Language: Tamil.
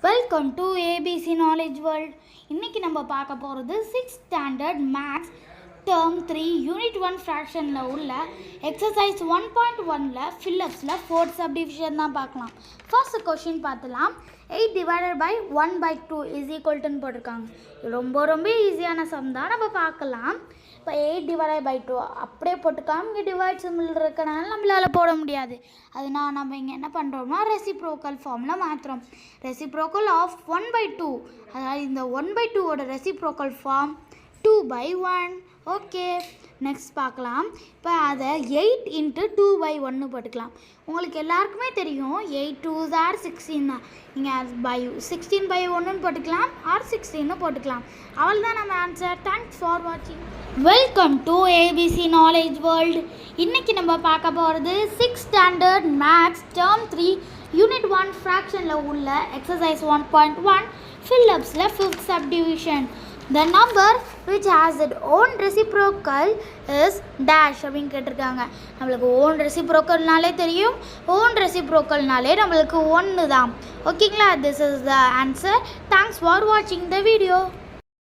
Welcome to ABC knowledge world. இன்றைக்கி நம்ம பார்க்க போகிறது 6th standard maths term 3 unit 1 ஃப்ராக்ஷனில் உள்ள எக்ஸசைஸ் 1.1ல் ஃபில்லப்ஸில் ஃபோர்த் சப்டிவிஷன் தான் பார்க்கலாம். ஃபர்ஸ்ட் கொஷின் பார்த்துலாம். 8 divided by 1 by 2 is equal to போட்டிருக்காங்க. ரொம்ப ஈஸியான சம் தான், நம்ம பார்க்கலாம். இப்போ 8 divided by 2 அப்படியே போட்டுக்கலாம். இங்கே டிவைட் சிம்பிள் இருக்கனால நம்மளால் போட முடியாது. அதனால் நம்ம இங்கே என்ன பண்ணுறோம்னா ரெசிப்ரோக்கல் ஃபார்மில் மாற்றுறோம். ரெசிப்ரோக்கல் ஆஃப் 1 by 2, அதாவது இந்த 1 by 2ஓட reciprocal form 2 by 1. Okay, next பார்க்கலாம். இப்போ அதை 8 into 2 by 1 போட்டுக்கலாம். உங்களுக்கு எல்லாருக்குமே தெரியும் 8 2s are 16 தான். நீங்கள் by 16 by 1 போட்டுக்கலாம் ஆர் 16 போட்டுக்கலாம். அவள் தான் நம்ம ஆன்சர். தேங்க்ஸ் ஃபார் வாட்சிங். Welcome to ABC knowledge world. இன்றைக்கி நம்ம பார்க்க போகிறது 6th standard maths term 3 unit 1 ஃப்ராக்ஷனில் உள்ள exercise 1.1 ஃபில்லப்ஸில் 5th subdivision. The number which has its own reciprocal is dash அப்படின்னு கேட்டிருக்காங்க. நம்மளுக்கு ஓன் ரெசிப்ரோக்கல்னாலே தெரியும், ஓன் ரெசிப்ரோக்கல்னாலே நம்மளுக்கு 1 தான். ஓகேங்களா, this is the answer. Thanks for வாட்சிங் த வீடியோ.